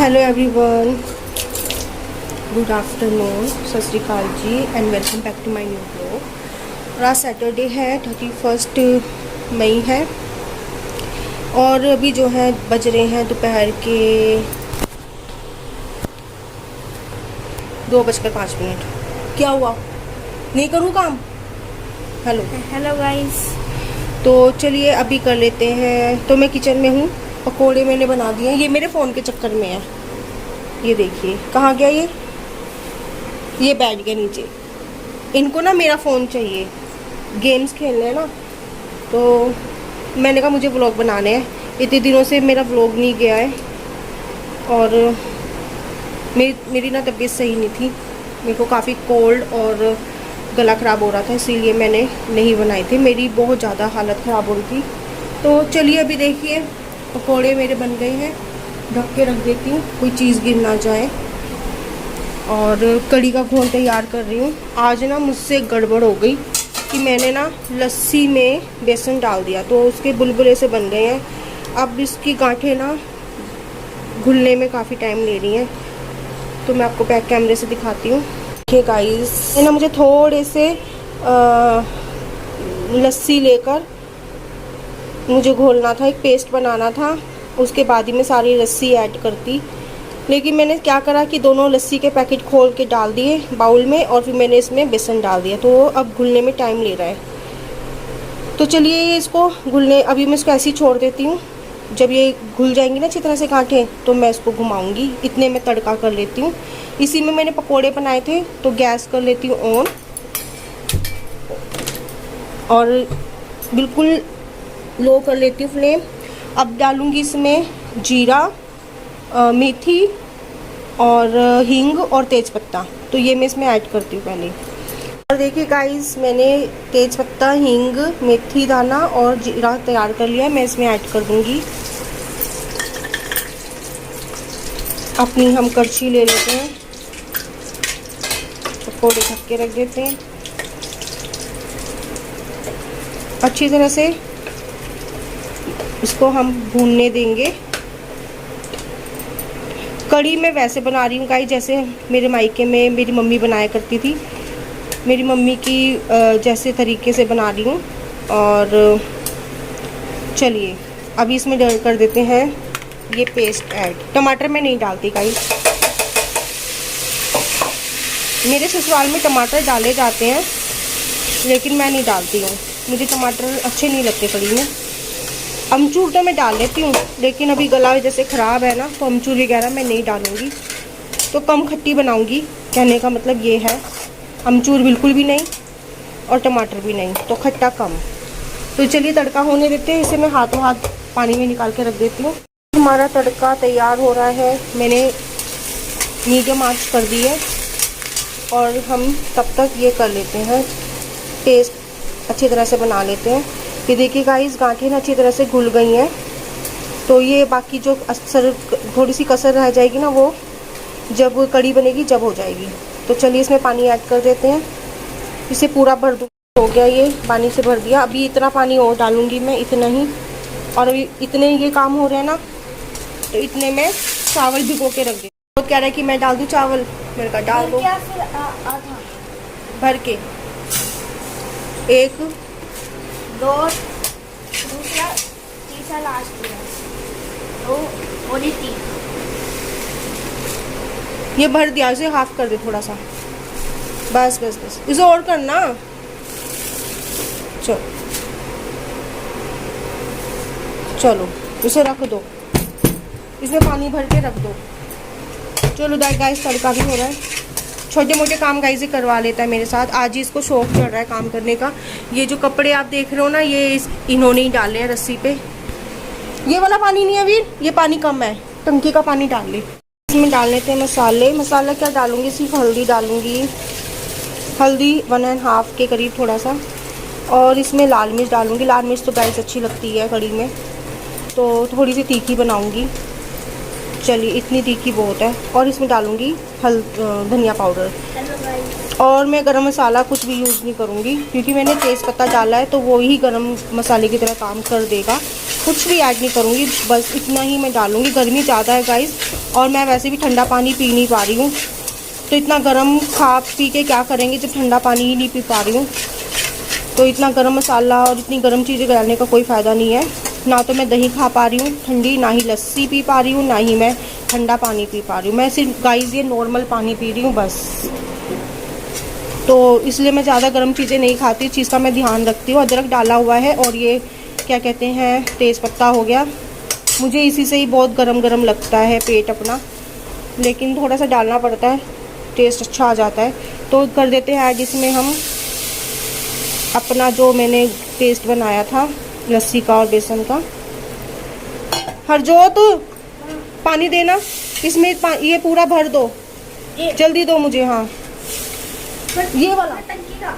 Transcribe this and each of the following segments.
Hello everyone, good afternoon, Sat Sri Akal ji and welcome back to my new blog. आज Saturday है, 31 मई है और अभी जो है बज रहे हैं दोपहर के 2:05। क्या हुआ, नहीं करूँ काम? Hello guys. तो चलिए अभी कर लेते हैं। तो मैं किचन में हूँ, पकोड़े मैंने बना दिए हैं। ये मेरे फ़ोन के चक्कर में है, ये देखिए कहाँ गया ये बैठ गया नीचे। इनको ना मेरा फ़ोन चाहिए, गेम्स खेलने हैं ना, तो मैंने कहा मुझे व्लॉग बनाने हैं। इतने दिनों से मेरा व्लॉग नहीं गया है और मेरी ना तबीयत सही नहीं थी। मेरे को काफ़ी कोल्ड और गला ख़राब हो रहा था, इसीलिए मैंने नहीं बनाए थे। मेरी बहुत ज़्यादा हालत ख़राब हो रही थी। तो चलिए अभी देखिए पकोड़े मेरे बन गए हैं। ढक के रख देती हूँ, कोई चीज़ गिर ना जाए। और कड़ी का घोल तैयार कर रही हूँ। आज ना मुझसे गड़बड़ हो गई कि मैंने ना लस्सी में बेसन डाल दिया, तो उसके बुलबुले से बन गए हैं। अब इसकी गांठें ना घुलने में काफ़ी टाइम ले रही हैं, तो मैं आपको बैक कैमरे से दिखाती हूँ। देखिए गाइस, ना मुझे थोड़े से लस्सी लेकर मुझे घोलना था, एक पेस्ट बनाना था। उसके बाद ही मैं सारी लस्सी ऐड करती, लेकिन मैंने क्या करा कि दोनों लस्सी के पैकेट खोल के डाल दिए बाउल में और फिर मैंने इसमें बेसन डाल दिया, तो अब घुलने में टाइम ले रहा है। तो चलिए इसको घुलने, अभी मैं इसको ऐसे ही छोड़ देती हूँ। जब ये घुल जाएंगी ना अच्छी तरह से गांठें, तो मैं इसको घुमाऊंगी। इतने में तड़का कर लेती हूँ। इसी में मैंने पकोड़े बनाए थे, तो गैस कर लेती हूँ ऑन और बिल्कुल लो कर लेती हूँ फ्लेम। अब डालूंगी इसमें जीरा, मेथी और हींग और तेज़पत्ता। तो ये मैं इसमें ऐड करती हूँ पहले। और देखिए गाइस, मैंने तेज़पत्ता, हींग, मेथी दाना और जीरा तैयार कर लिया है। मैं इसमें ऐड कर दूँगी। अपनी हम कड़छी ले लेते हैं, पकोड़े ढक के रख देते हैं। अच्छी तरह से इसको हम भूनने देंगे। कड़ी मैं वैसे बना रही हूँ गाइस, जैसे मेरे मायके में मेरी मम्मी बनाया करती थी। मेरी मम्मी की जैसे तरीके से बना रही हूँ। और चलिए अभी इसमें कर देते हैं ये पेस्ट ऐड। टमाटर मैं नहीं डालती गाइस, मेरे ससुराल में टमाटर डाले जाते हैं लेकिन मैं नहीं डालती हूँ। मुझे टमाटर अच्छे नहीं लगते कड़ी में। अमचूर तो मैं डाल लेती हूँ, लेकिन अभी गला जैसे ख़राब है ना, तो अमचूर वगैरह मैं नहीं डालूँगी। तो कम खट्टी बनाऊँगी, कहने का मतलब ये है। अमचूर बिल्कुल भी नहीं और टमाटर भी नहीं, तो खट्टा कम। तो चलिए तड़का होने देते हैं। इसे मैं हाथों हाथ पानी में निकाल के रख देती हूँ। हमारा तड़का तैयार हो रहा है। मैंने मीडियम आंच कर दी है और हम तब तक ये कर लेते हैं, पेस्ट अच्छी तरह से बना लेते हैं। ये देखिए गाइस, गांठें ना अच्छी तरह से घुल गई हैं। तो ये बाकी जो असर थोड़ी सी कसर रह जाएगी ना, वो जब कड़ी बनेगी जब हो जाएगी। तो चलिए इसमें पानी ऐड कर देते हैं। इसे पूरा भर दूँ। हो गया, ये पानी से भर दिया। अभी इतना पानी और डालूंगी मैं, इतना ही। और अभी इतने ये काम हो रहे हैं ना, तो इतने में चावल भिगो के रख दे। तो कह रहा है कि मैं डाल दूँ चावल, मेरे का डाल दो भर के। एक दो, दूसरा, तीसरा लास्ट में, तो और ये तीन। ये भर दिया, इसे हाफ कर दे थोड़ा सा। बस बस बस, इसे और करना। चलो चलो इसे रख दो, इसमें पानी भर के रख दो। चलो गाइस, तड़का भी हो रहा है। छोटे मोटे काम गाइस करवा लेता है मेरे साथ। आज ही इसको शौक चढ़ रहा है काम करने का। ये जो कपड़े आप देख रहे हो ना, ये इन्होंने ही डाले हैं रस्सी पे। ये वाला पानी नहीं है वीर, ये पानी कम है, टंकी का पानी डाल ले। इसमें डाल लेते हैं मसाले। मसाला क्या डालूंगी, सिर्फ हल्दी डालूंगी। हल्दी 1.5 के करीब थोड़ा सा। और इसमें लाल मिर्च डालूंगी। लाल मिर्च तो गाइस अच्छी लगती है कड़ी में, तो थोड़ी सी तीखी बनाऊंगी। चलिए इतनी तीखी बहुत है। और इसमें डालूंगी धनिया पाउडर। और मैं गरम मसाला कुछ भी यूज़ नहीं करूँगी, क्योंकि मैंने तेज़पत्ता डाला है, तो वो ही गरम मसाले की तरह काम कर देगा। कुछ भी ऐड नहीं करूँगी, बस इतना ही मैं डालूँगी। गर्मी ज़्यादा है गाइस, और मैं वैसे भी ठंडा पानी पी नहीं पा रही हूँ, तो इतना गर्म खा पी के क्या करेंगे जब ठंडा पानी ही नहीं पी पा रही हूँ। तो इतना गर्म मसाला और इतनी गर्म चीज़ें डालने का कोई फ़ायदा नहीं है। ना तो मैं दही खा पा रही हूँ ठंडी, ना ही लस्सी पी पा रही हूँ, ना ही मैं ठंडा पानी पी पा रही हूँ। मैं सिर्फ गाइस ये नॉर्मल पानी पी रही हूँ बस। तो इसलिए मैं ज़्यादा गर्म चीज़ें नहीं खाती, इस चीज़ का मैं ध्यान रखती हूँ। अदरक डाला हुआ है और ये क्या कहते हैं तेज़पत्ता हो गया। मुझे इसी से ही बहुत गरम गरम लगता है पेट अपना, लेकिन थोड़ा सा डालना पड़ता है, टेस्ट अच्छा आ जाता है। तो कर देते हैं ऐड इसमें हम अपना जो मैंने पेस्ट बनाया था लस्सी का और बेसन का। हरजोत पानी देना इसमें, ये पूरा भर दो, जल्दी दो मुझे। हाँ ये वाला टंकी का।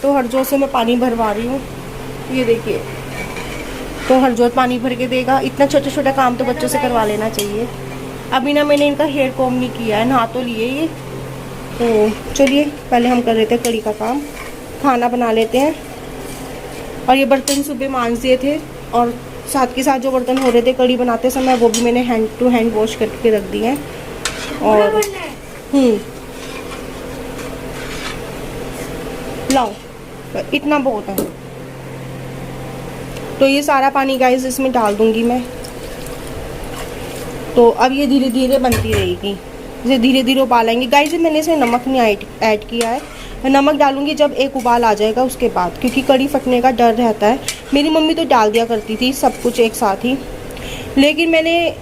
तो हरजोत से मैं पानी भरवा रही हूँ, ये देखिए। तो हरजोत पानी भर के देगा। इतना छोटा छोटा काम तो बच्चों से करवा लेना चाहिए। अभी ना मैंने इनका हेयर कॉम्ब नहीं किया है, नहा तो लिए ये। तो चलिए पहले हम कर लेते हैं कड़ी का काम, खाना बना लेते हैं। और ये बर्तन सुबह मांज दिए थे, और साथ के साथ जो बर्तन हो रहे थे कड़ी बनाते समय वो भी मैंने हैंड टू हैंड वॉश करके रख दिए हैं। और लाओ, इतना बहुत है। तो ये सारा पानी गाइस इसमें डाल दूंगी मैं। तो अब ये धीरे धीरे बनती रहेगी, इसे धीरे धीरे उबालेंगे गाइस। मैंने इसमें नमक नहीं ऐड किया है, मैं नमक डालूंगी जब एक उबाल आ जाएगा उसके बाद, क्योंकि कड़ी फटने का डर रहता है। मेरी मम्मी तो डाल दिया करती थी सब कुछ एक साथ ही, लेकिन मैंने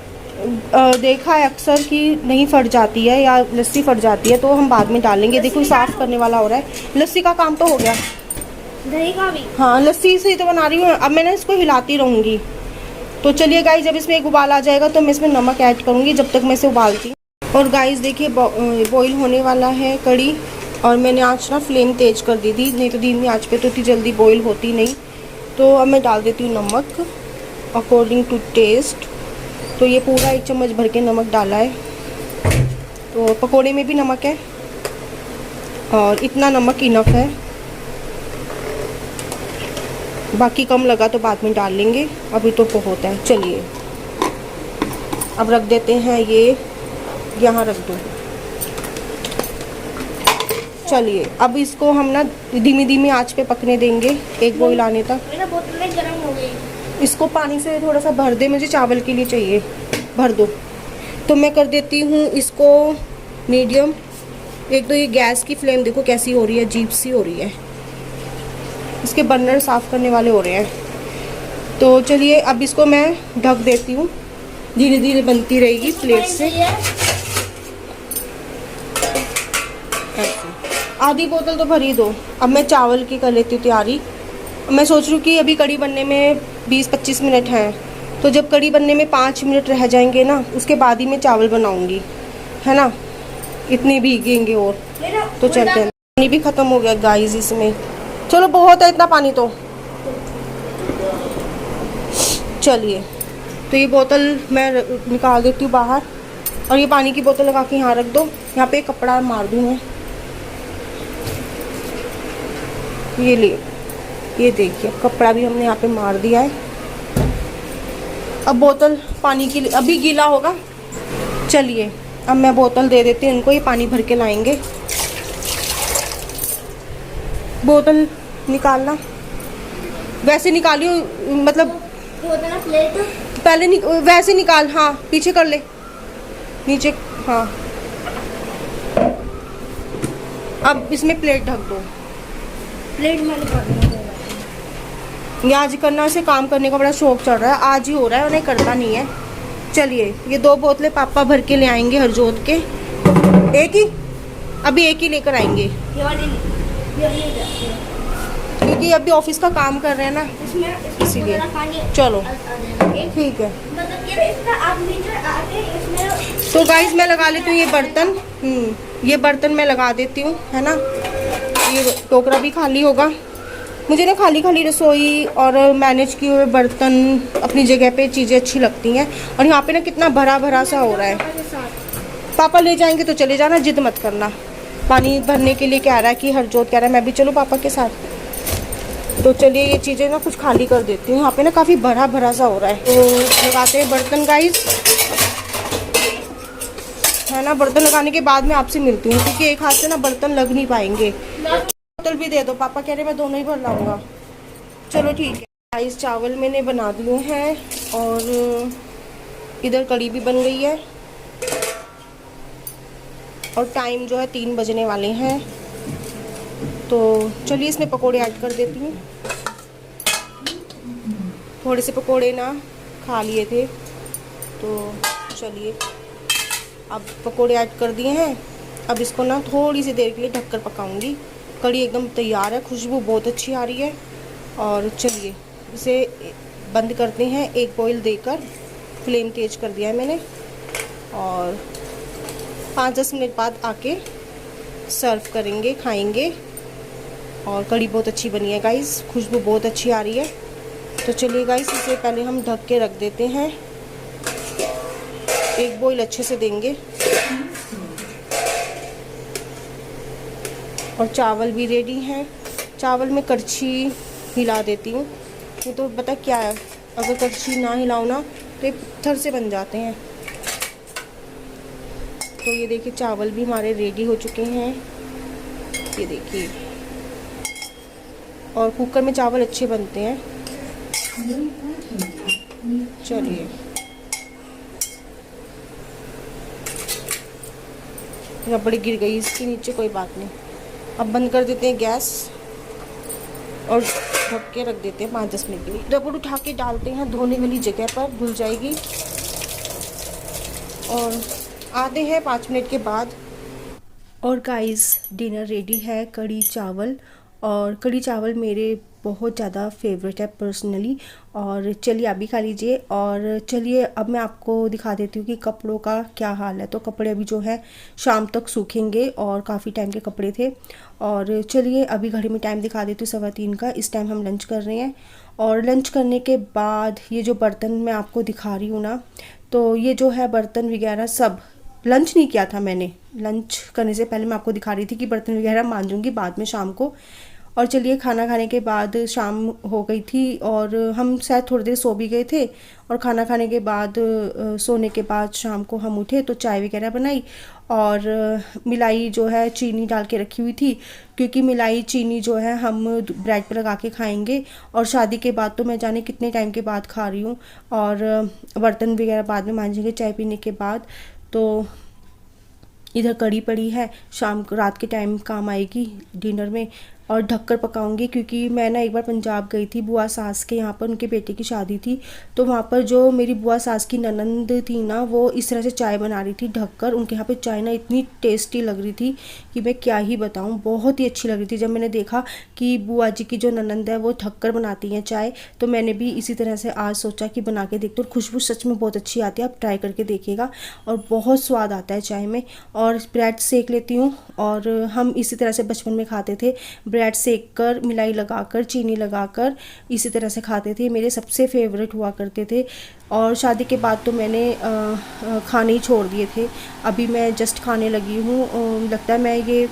देखा है अक्सर कि नहीं फट जाती है या लस्सी फट जाती है, तो हम बाद में डालेंगे। देखो साफ़ करने वाला हो रहा है। लस्सी का काम तो हो गया, दही का भी। हाँ लस्सी से तो बना रही हूँ। अब मैं ना इसको हिलाती रहूँगी। तो चलिए गाइस, जब इसमें एक उबाल आ जाएगा तो मैं इसमें नमक ऐड करूँगी, जब तक मैं इसे उबालती। और गाइस देखिए बॉईल होने वाला है कड़ी, और मैंने आँच ना फ्लेम तेज कर दी थी, नहीं तो धीमी आँच पे तो इतनी जल्दी बॉईल होती नहीं। तो अब मैं डाल देती हूँ नमक अकॉर्डिंग टू टेस्ट। तो ये पूरा 1 चम्मच भर के नमक डाला है। तो पकोड़े में भी नमक है, और इतना नमक इनफ है, बाकी कम लगा तो बाद में डाल लेंगे, अभी तो बहुत है। चलिए अब रख देते हैं, ये यहाँ रख दो। चलिए अब इसको हम ना धीमी धीमी आंच पे पकने देंगे एक बॉईल आने तक। मेरा बोतल गर्म हो गई। इसको पानी से थोड़ा सा भर दे, मुझे चावल के लिए चाहिए, भर दो। तो मैं कर देती हूँ इसको मीडियम। एक तो ये गैस की फ्लेम देखो कैसी हो रही है, अजीब सी हो रही है, इसके बर्नर साफ़ करने वाले हो रहे हैं। तो चलिए अब इसको मैं ढक देती हूँ, धीरे धीरे बनती रहेगी प्लेट से। आधी बोतल तो भर ही दो। अब मैं चावल की कर लेती हूँ तैयारी। मैं सोच रही हूँ कि अभी कड़ी बनने में 20-25 मिनट हैं, तो जब कड़ी बनने में 5 मिनट रह जाएंगे ना, उसके बाद ही मैं चावल बनाऊँगी, है ना। इतने भीगेंगे और तो चलते हैं। पानी भी ख़त्म हो गया गाइस इसमें, चलो बहुत है इतना पानी तो। चलिए तो ये बोतल मैं निकाल देती हूँ बाहर, और ये पानी की बोतल लगा के यहाँ रख दो। यहाँ पे एक कपड़ा मार दूँ मैं, ये ले, ये देखिए कपड़ा भी हमने यहाँ पे मार दिया है। अब बोतल पानी की अभी गीला होगा। चलिए अब मैं बोतल दे देती हूँ इनको, ये पानी भर के लाएंगे। बोतल निकालना, वैसे निकालियो, मतलब प्लेट पहले वैसे निकाल, हाँ पीछे कर ले, नीचे, हाँ। अब इसमें प्लेट ढक दो। प्लेट में ये आज करना, से काम करने का बड़ा शौक चढ़ रहा है, आज ही हो रहा है, उन्हें करता नहीं है। चलिए ये 2 बोतलें पापा भर के ले आएंगे हरजोत के, एक ही, अभी एक ही लेकर आएंगे, क्योंकि अभी ऑफिस का काम कर रहे हैं ना, इसीलिए। चलो ठीक है। तो गाइस मैं लगा लेती हूँ ये बर्तन, ये बर्तन मैं लगा देती हूँ, है ना। ये टोकरा भी खाली होगा। मुझे ना खाली खाली रसोई और मैनेज किए हुए बर्तन अपनी जगह पे चीज़ें अच्छी लगती हैं। और यहाँ पे ना कितना भरा भरा सा हो रहा है। पापा ले जाएंगे तो चले जाना, जिद मत करना। पानी भरने के लिए कह रहा है कि हरजोत कह रहा है मैं भी चलूँ पापा के साथ। तो चलिए ये चीज़ें ना कुछ खाली कर देती हूँ। यहाँ पे ना काफ़ी भरा भरा सा हो रहा है, तो लगाते हैं बर्तन गाइस, है ना। बर्तन लगाने के बाद मैं आपसे मिलती हूँ, क्योंकि एक हाथ से ना बर्तन लग नहीं पाएंगे। बोतल भी दे दो, पापा कह रहे मैं दोनों ही भर लाऊंगा। चलो ठीक है गाइस, चावल मैंने बना दिए हैं और इधर कढ़ी भी बन गई है और टाइम जो है 3 बजने वाले हैं। तो चलिए इसमें पकोड़े ऐड कर देती हूँ। थोड़े से पकोड़े ना खा लिए थे, तो चलिए अब पकोड़े ऐड कर दिए हैं। अब इसको ना थोड़ी सी देर के लिए ढककर पकाऊंगी। कढ़ी एकदम तैयार है, खुशबू बहुत अच्छी आ रही है। और चलिए इसे बंद करते हैं एक बॉईल देकर। फ्लेम तेज कर दिया है मैंने और 5-10 मिनट बाद आके सर्व करेंगे, खाएंगे। और कढ़ी बहुत अच्छी बनी है गाइस, खुशबू बहुत अच्छी आ रही है। तो चलिए गाइस इसे पहले हम ढक के रख देते हैं, एक बॉईल अच्छे से देंगे। और चावल भी रेडी हैं। चावल में करछी हिला देती हूँ, ये तो पता क्या है, अगर करछी ना हिलाओ ना तो ये पत्थर से बन जाते हैं। तो ये देखिए चावल भी हमारे रेडी हो चुके हैं, ये देखिए। और कुकर में चावल अच्छे बनते हैं। चलिए रबड़ी गिर गई इसके नीचे, कोई बात नहीं। अब बंद कर देते हैं गैस और ढक के रख देते हैं 5-10 मिनट के लिए। रबड़ उठा के डालते हैं धोने वाली जगह पर, धुल जाएगी। और आते हैं 5 मिनट के बाद। और गाइस डिनर रेडी है, कढ़ी चावल। और कढ़ी चावल मेरे बहुत ज़्यादा फेवरेट है पर्सनली। और चलिए आप भी खा लीजिए। और चलिए अब मैं आपको दिखा देती हूँ कि कपड़ों का क्या हाल है। तो कपड़े अभी जो है शाम तक सूखेंगे और काफ़ी टाइम के कपड़े थे। और चलिए अभी घड़ी में टाइम दिखा देती हूँ 3:15 का। इस टाइम हम लंच कर रहे हैं। और लंच करने के बाद ये जो बर्तन मैं आपको दिखा रही हूँ ना, तो ये जो है बर्तन वगैरह सब, लंच नहीं किया था मैंने। लंच करने से पहले मैं आपको दिखा रही थी कि बर्तन वगैरह मांजूंगी बाद में शाम को। और चलिए खाना खाने के बाद शाम हो गई थी और हम शायद थोड़ी देर सो भी गए थे। और खाना खाने के बाद सोने के बाद शाम को हम उठे तो चाय वगैरह बनाई। और मिलाई जो है चीनी डाल के रखी हुई थी, क्योंकि मिलाई चीनी जो है हम ब्रेड पे लगा के खाएंगे। और शादी के बाद तो मैं जाने कितने टाइम के बाद खा रही हूँ। और बर्तन वगैरह बाद में मांजेंगे चाय पीने के बाद। तो इधर कढ़ी पड़ी है, शाम को रात के टाइम काम आएगी डिनर में। और ढककर पकाऊंगी, क्योंकि मैं ना एक बार पंजाब गई थी बुआ सास के यहाँ पर, उनके बेटे की शादी थी। तो वहाँ पर जो मेरी बुआ सास की ननंद थी ना, वो इस तरह से चाय बना रही थी ढककर। उनके यहाँ पे चाय ना इतनी टेस्टी लग रही थी कि मैं क्या ही बताऊँ, बहुत ही अच्छी लग रही थी। जब मैंने देखा कि बुआ जी की जो ननंद है वो ढककर बनाती हैं चाय, तो मैंने भी इसी तरह से आज सोचा कि बना के देखते। और खुशबू सच में बहुत अच्छी आती है, आप ट्राई करके देखिएगा। और बहुत स्वाद आता है चाय में। और ब्रेड सेक लेती हूँ, और हम इसी तरह से बचपन में खाते थे, ब्रेड सेक कर मिलाई लगाकर चीनी लगाकर इसी तरह से खाते थे। मेरे सबसे फेवरेट हुआ करते थे। और शादी के बाद तो मैंने खाने ही छोड़ दिए थे। अभी मैं जस्ट खाने लगी हूँ, लगता है मैं ये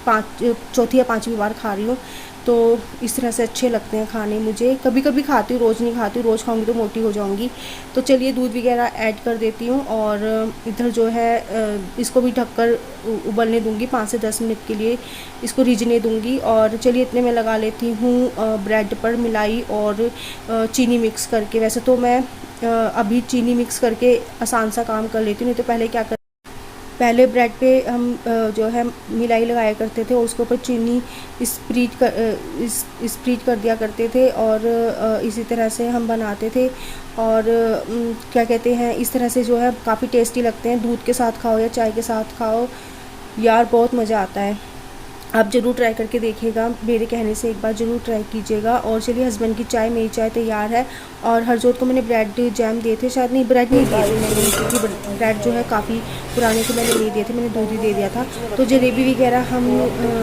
चौथी या पांचवी बार खा रही हूँ। तो इस तरह से अच्छे लगते हैं खाने मुझे। कभी कभी खाती हूँ, रोज़ नहीं खाती हूँ, रोज़ खाऊंगी तो मोटी हो जाऊंगी। तो चलिए दूध वगैरह ऐड कर देती हूँ। और इधर जो है इसको भी ढककर उबलने दूंगी 5 से 10 मिनट के लिए, इसको रिझने दूंगी। और चलिए इतने में लगा लेती हूँ ब्रेड पर मिलाई और चीनी मिक्स करके। वैसे तो मैं अभी चीनी मिक्स करके आसान सा काम कर लेती हूँ, नहीं तो पहले क्या पहले ब्रेड पे हम जो है मिलाई लगाया करते थे और उसके ऊपर चीनी स्प्रीट कर दिया करते थे। और इसी तरह से हम बनाते थे। और क्या कहते हैं, इस तरह से जो है काफ़ी टेस्टी लगते हैं। दूध के साथ खाओ या चाय के साथ खाओ यार, बहुत मज़ा आता है। आप ज़रूर ट्राई करके देखिएगा, मेरे कहने से एक बार ज़रूर ट्राई कीजिएगा। और चलिए हस्बैंड की चाय, मेरी चाय तैयार है। और हरजोत को मैंने ब्रेड जैम दिए थे, शायद नहीं ब्रेड नहीं दिए थे मैंने, क्योंकि ब्रेड जो है काफ़ी पुराने से मैंने ले दिए थे, मैंने दूध ही दे दिया था। तो जलेबी वगैरह हम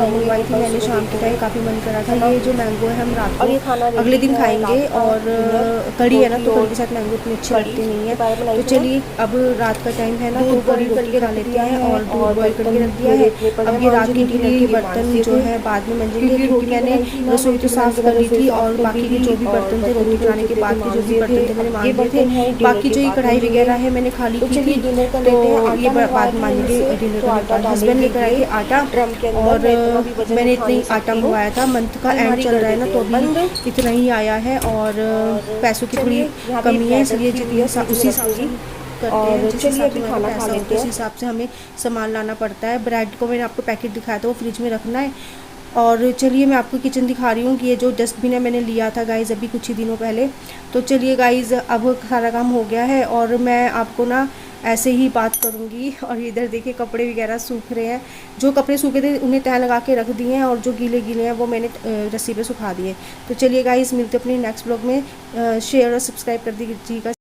मंगवाई थी मैंने शाम के टाइम, काफ़ी मन करा था। ये जो मैंगो है हम रात को अगले दिन खाएंगे, और कड़ी है ना तो कड़ी के साथ मैंगो इतनी अच्छी लगती नहीं है। तो चलिए अब रात का टाइम है ना, तो कड़ी करके खा लेते हैं, और दूध बॉयल करके रख दिया है। अब ये रात के डिनर के बर्तन जो है बाद में मंजेंगे, क्योंकि मैंने रसोई तो साफ़ कर ली थी, और बाकी के जो भी बर्तन थे रोटी बनाने के बाद के जो भी बर्तन थे मैंने मांज दिए थे। बाकी जो ये कढ़ाई वगैरह है मैंने खाली की थी, तो ये बाद मांजेंगे डिनर करने के बाद। हस्बैंड लेकर आए थे आटा, और मैंने इतना ही आटा मंगवाया था। मंथ का एंड चल रहा है ना, तो अभी इतना ही आया है, और पैसों की थोड़ी कमी है, इसलिए उसी हिसाब से और चलिए अभी खाना खा लेते हैं। उस हिसाब से हमें सामान लाना पड़ता है। ब्रेड को मैंने आपको पैकेट दिखाया था, वो फ्रिज में रखना है। और चलिए मैं आपको किचन दिखा रही हूँ कि ये जो डस्टबिन है मैंने लिया था गाइज़ अभी कुछ ही दिनों पहले। तो चलिए गाइज़ अब सारा काम हो गया है, और मैं आपको ना ऐसे ही बात करूँगी। और इधर देखिए कपड़े वगैरह सूख रहे हैं, जो कपड़े सूखे थे उन्हें तह लगा के रख दिए हैं, और जो गीले गीले हैं वो मैंने रस्सी पे सुखा दिए। तो चलिए गाइज़ मिलते अपने नेक्स्ट ब्लॉग में। शेयर और सब्सक्राइब कर दीजिएगा।